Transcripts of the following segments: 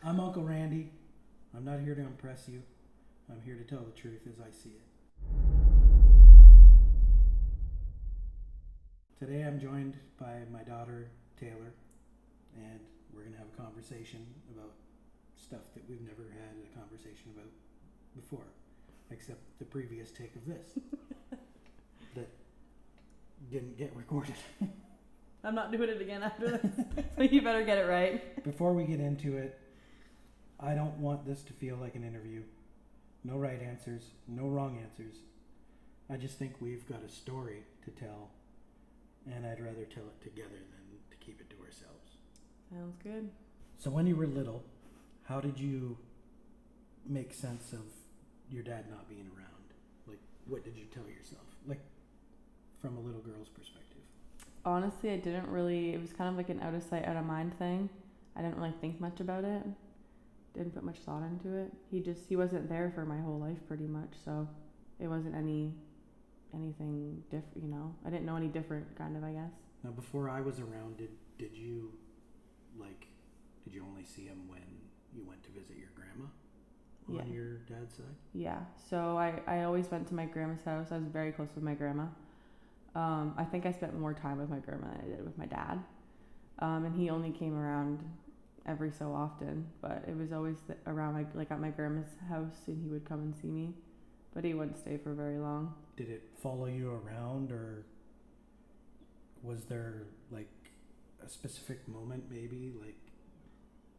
I'm Uncle Randy. I'm not here to impress you. I'm here to tell the truth as I see it. Today I'm joined by my daughter, Taylor, and we're going to have a conversation about stuff that we've never had a conversation about before, except the previous take of this that didn't get recorded. I'm not doing it again after this, so you better get it right. Before we get into it, I don't want this to feel like an interview. No right answers, no wrong answers. I just think we've got a story to tell, and I'd rather tell it together than to keep it to ourselves. Sounds good. So when you were little, how did you make sense of your dad not being around? Like, what did you tell yourself? Like, from a little girl's perspective. Honestly, I didn't really, it was kind of like an out of sight, out of mind thing. I didn't really think much about it. Didn't put much thought into it. He wasn't there for my whole life pretty much, so it wasn't anything different, you know. I didn't know any different, kind of, I guess. Now, before I was around, did you only see him when you went to visit your grandma on your dad's side? Yeah, so I always went to my grandma's house. I was very close with my grandma. I think I spent more time with my grandma than I did with my dad. And he only came around every so often, but it was always around at my grandma's house, and he would come and see me, but he wouldn't stay for very long. Did it follow you around, or was there like a specific moment, maybe like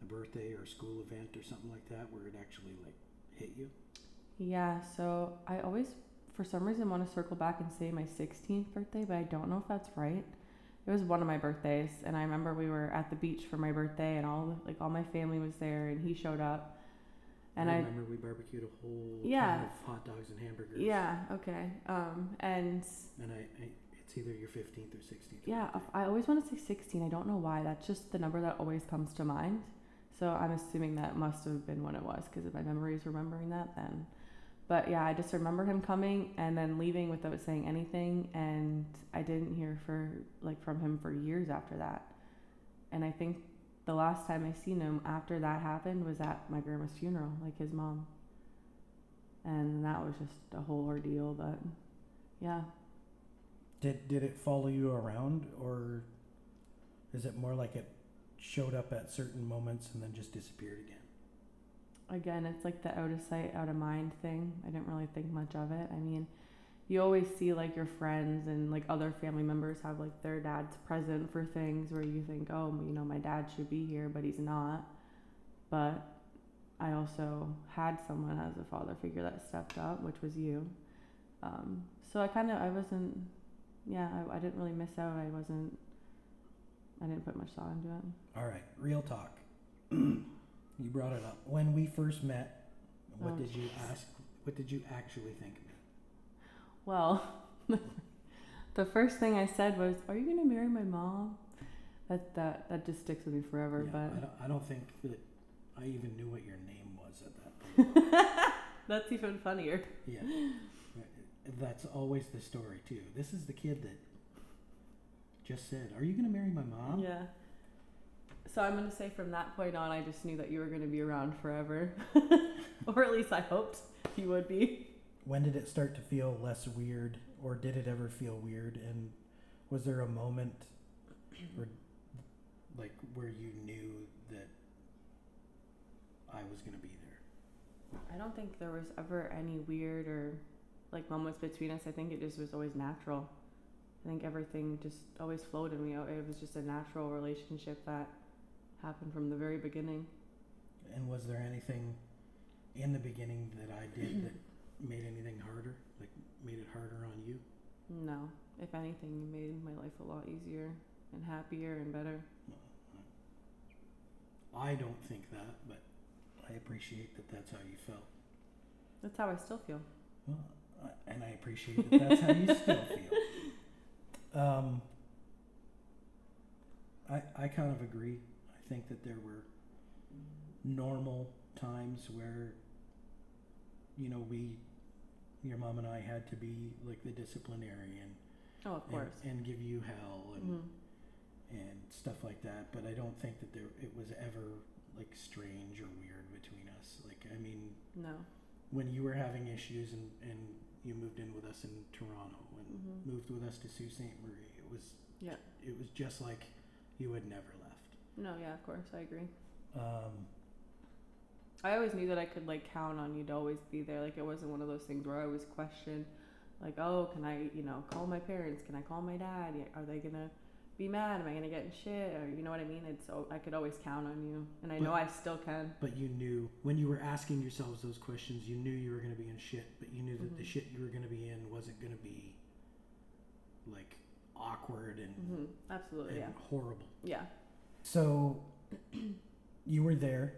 a birthday or school event or something like that, where it actually like hit you? Yeah, so I always, for some reason, want to circle back and say my 16th birthday, but I don't know if that's right. It was one of my birthdays, and I remember we were at the beach for my birthday, and all my family was there, and he showed up. And I remember we barbecued a whole ton of hot dogs and hamburgers. Yeah, okay. And I it's either your 15th or 16th. Yeah, birthday. I always want to say 16. I don't know why. That's just the number that always comes to mind. So I'm assuming that must have been when it was, because if my memory is remembering that, then. But yeah, I just remember him coming and then leaving without saying anything, and I didn't hear from him for years after that. And I think the last time I seen him after that happened was at my grandma's funeral, like his mom. And that was just a whole ordeal, but yeah. Did it follow you around, or is it more like it showed up at certain moments and then just disappeared again? Again, it's like the out of sight, out of mind thing. I didn't really think much of it. I mean, you always see like your friends and like other family members have like their dads present for things where you think, oh, you know, my dad should be here, but he's not. But I also had someone as a father figure that stepped up, which was you. So I didn't really miss out. I didn't put much thought into it. All right, real talk. You brought it up. When we first met, what did you ask? What did you actually think of me? Well, the first thing I said was, "Are you going to marry my mom?" That just sticks with me forever. Yeah, but I don't think that I even knew what your name was at that point. That's even funnier. Yeah, that's always the story too. This is the kid that just said, "Are you going to marry my mom?" Yeah. So I'm going to say from that point on, I just knew that you were going to be around forever. Or at least I hoped you would be. When did it start to feel less weird, or did it ever feel weird? And was there a moment where you knew that I was going to be there? I don't think there was ever any weird or like moments between us. I think it just was always natural. I think everything just always flowed in me. It was just a natural relationship that happened from the very beginning. And was there anything in the beginning that I did that made anything harder? Like made it harder on you? No. If anything, you made my life a lot easier and happier and better. I don't think that, but I appreciate that that's how you felt. That's how I still feel. Well, and I appreciate that that's how you still feel. I kind of agree. I think that there were normal times where, you know, your mom and I had to be like the disciplinarian. Oh, of course. And give you hell and stuff like that. But I don't think that it was ever like strange or weird between us. Like, I mean, No. when you were having issues and you moved in with us in Toronto and moved with us to Sault Ste. Marie, Yeah. it was just like you had never left. No, yeah, of course, I agree. Um, I always knew that I could like count on you to always be there. Like it wasn't one of those things where I always questioned, like, oh, can I, call my parents? Can I call my dad? Are they gonna be mad? Am I gonna get in shit? Or you know what I mean? I could always count on you, and I know I still can. but you knew when you were asking yourselves those questions, you knew you were going to be in shit, but you knew that the shit you were going to be in wasn't going to be like awkward and Absolutely, and horrible. yeah. So you were there.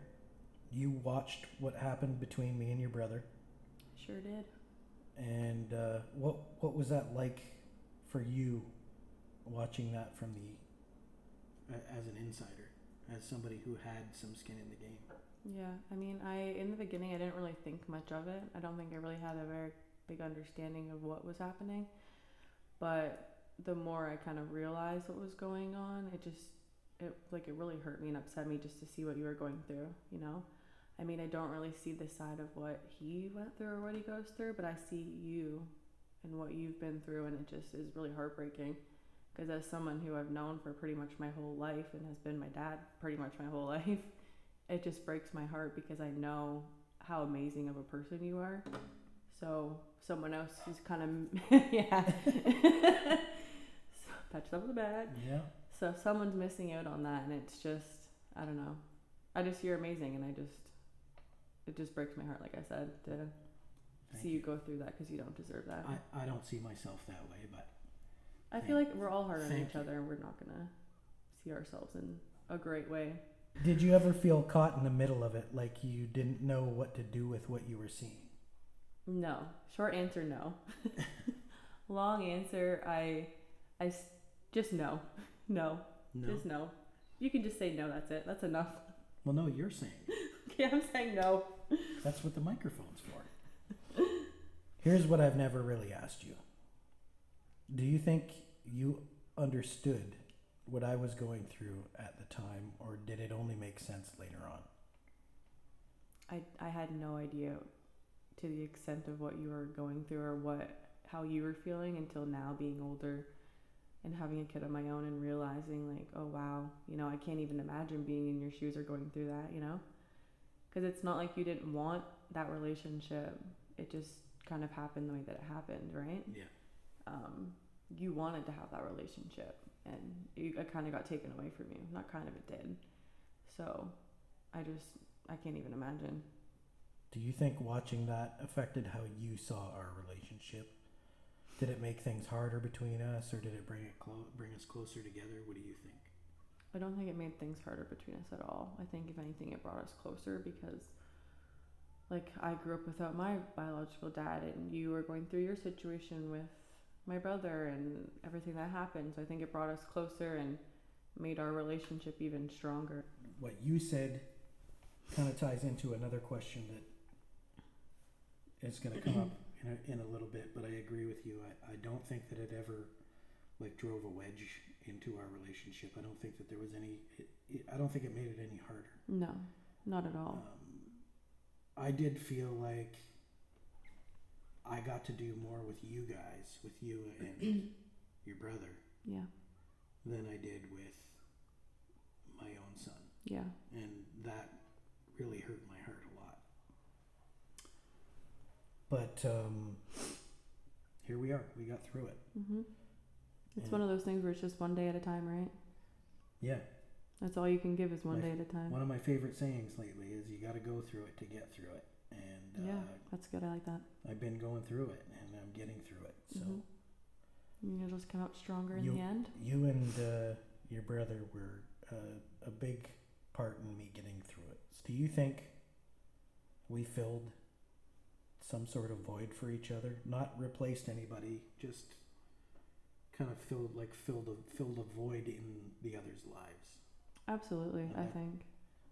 You watched what happened between me and your brother. Sure did. And what was that like for you, watching that from as an insider, as somebody who had some skin in the game? Yeah, I mean, in the beginning I didn't really think much of it. I don't think I really had a very big understanding of what was happening. But the more I kind of realized what was going on, it really hurt me and upset me just to see what you were going through, I mean, I don't really see the side of what he went through or what he goes through, but I see you and what you've been through, and it just is really heartbreaking. Because as someone who I've known for pretty much my whole life and has been my dad pretty much my whole life, it just breaks my heart because I know how amazing of a person you are. So someone else who's kind of, yeah, pat yourself on the back. Yeah. So if someone's missing out on that, and it's just, I don't know. You're amazing, and it just breaks my heart, like I said, to see you go through that because you don't deserve that. I don't see myself that way, but I feel like we're all hard on each other, and we're not going to see ourselves in a great way. Did you ever feel caught in the middle of it, like you didn't know what to do with what you were seeing? No. Short answer, no. Long answer, just no. No. Just no. You can just say no, that's it. That's enough. Well, no, you're saying. Okay, I'm saying no. That's what the microphone's for. Here's what I've never really asked you. Do you think you understood what I was going through at the time, or did it only make sense later on? I had no idea to the extent of what you were going through or how you were feeling until now, being older and having a kid of my own and realizing like, oh wow, I can't even imagine being in your shoes or going through that, because it's not like you didn't want that relationship. It just kind of happened the way that it happened, right? Yeah. You wanted to have that relationship, and it kind of got taken away from you. Not kind of, it did. So I can't even imagine. Do you think watching that affected how you saw our relationship? Did it make things harder between us, or did it bring us closer together? What do you think? I don't think it made things harder between us at all. I think if anything, it brought us closer because, like, I grew up without my biological dad, and you were going through your situation with my brother and everything that happened. So I think it brought us closer and made our relationship even stronger. What you said kind of ties into another question that is going to come up in a little bit, but I agree with you. I don't think that it ever like drove a wedge into our relationship. I don't think that there was I don't think it made it any harder. No, not at all. I did feel like I got to do more with you guys, with you and your brother, yeah, than I did with my own son. Yeah. And that really hurt my heart a lot. But here we are. We got through it. Mm-hmm. It's one of those things where it's just one day at a time, right? Yeah. That's all you can give is one day at a time. One of my favorite sayings lately is you got to go through it to get through it. And yeah, that's good. I like that. I've been going through it, and I'm getting through it. So you'll just come out stronger in the end. You and your brother were a big part in me getting through it. So do you think we filled some sort of void for each other? Not replaced anybody, just kind of filled a void in the other's lives. Absolutely, I think.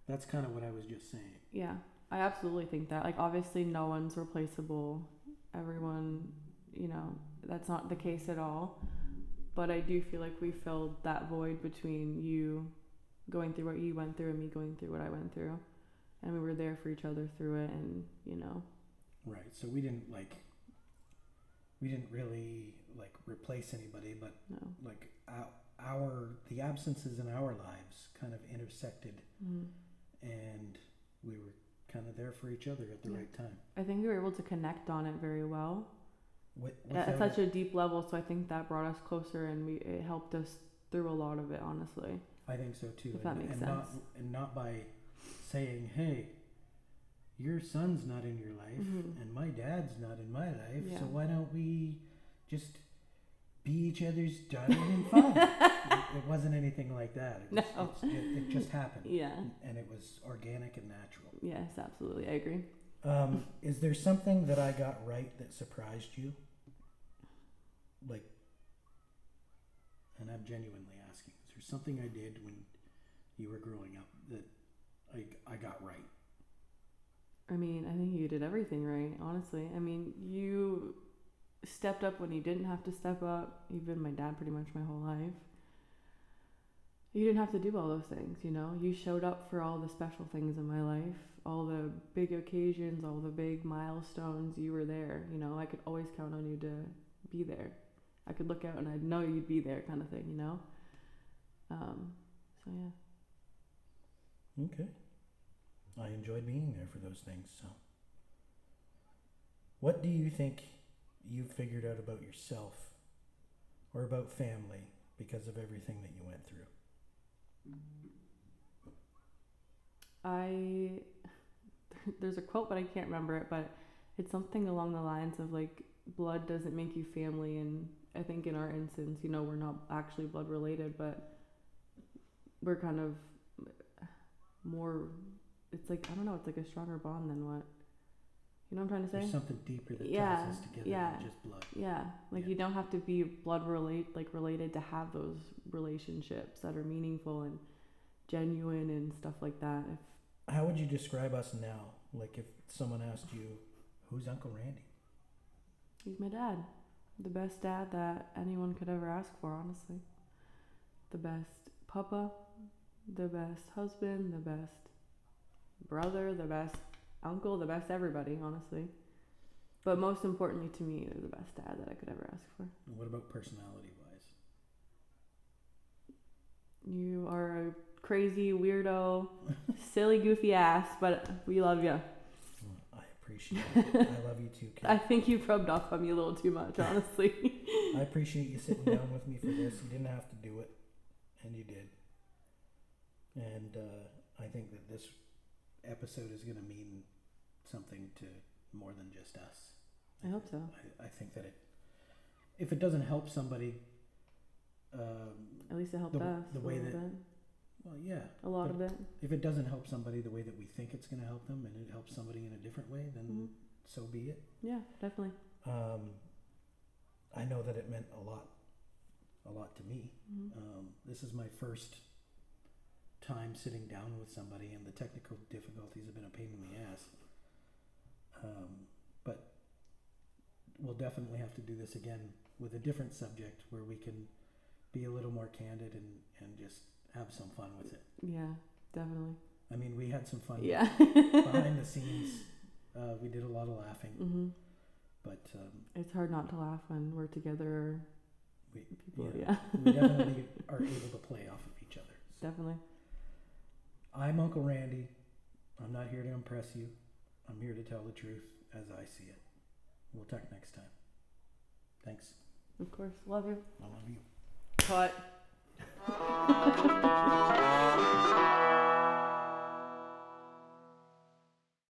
That's kind of what I was just saying. Yeah, I absolutely think that. Like, obviously, no one's replaceable. Everyone, that's not the case at all. But I do feel like we filled that void between you going through what you went through and me going through what I went through, and we were there for each other through it, and you know. Right. So we didn't really like replace anybody, but No. like the absences in our lives kind of intersected, and we were kind of there for each other at the right time. I think we were able to connect on it very well at Without such a deep level. So I think that brought us closer, and it helped us through a lot of it. Honestly, I think so too. If that makes sense. Not by saying, "Hey, your son's not in your life, and my dad's not in my life, so why don't we just be each other's daughter and father?" It wasn't anything like that. It just happened. Yeah. And it was organic and natural. Yes, absolutely. I agree. Is there something that I got right that surprised you? Like, and I'm genuinely asking, is there something I did when you were growing up that I got right? I mean, I think you did everything right, honestly. I mean, you stepped up when you didn't have to step up. You've been my dad pretty much my whole life. You didn't have to do all those things, you know? You showed up for all the special things in my life, all the big occasions, all the big milestones. You were there, you know? I could always count on you to be there. I could look out and I'd know you'd be there, kind of thing, you know? So, yeah. Okay. I enjoyed being there for those things. So, what do you think you've figured out about yourself or about family because of everything that you went through? There's a quote, but I can't remember it, but it's something along the lines of like, blood doesn't make you family. And I think in our instance, you know, we're not actually blood related, but we're kind of more, it's like, I don't know, it's like a stronger bond than what, you know what I'm trying to say? There's something deeper that ties us together than just blood. Yeah, like you don't have to be blood related to have those relationships that are meaningful and genuine and stuff like that. How would you describe us now? Like if someone asked you, who's Uncle Randy? He's my dad. The best dad that anyone could ever ask for, honestly. The best papa, the best husband, the best brother, the best uncle, the best everybody, honestly. But most importantly to me, they're the best dad that I could ever ask for. And what about personality-wise? You are a crazy, weirdo, silly, goofy ass, but we love you. I appreciate it. I love you too, Kate. I think you rubbed off on me a little too much, honestly. I appreciate you sitting down with me for this. You didn't have to do it, and you did. And I think that this episode is going to mean something to more than just us. I hope so. I think that if it doesn't help somebody, at least it helped us. The way that, bit. well, yeah, a lot of it. If it doesn't help somebody the way that we think it's going to help them, and it helps somebody in a different way, then so be it. Yeah, definitely. I know that it meant a lot to me. This is my first time sitting down with somebody, and the technical difficulties have been a pain in the ass. But we'll definitely have to do this again with a different subject where we can be a little more candid and just have some fun with it. Yeah, definitely. I mean, we had some fun Yeah. behind the scenes. We did a lot of laughing. But it's hard not to laugh when we're together. We Yeah. we definitely are able to play off of each other. So. Definitely. I'm Uncle Randy. I'm not here to impress you. I'm here to tell the truth as I see it. We'll talk next time. Thanks. Of course. Love you. I love you. Cut.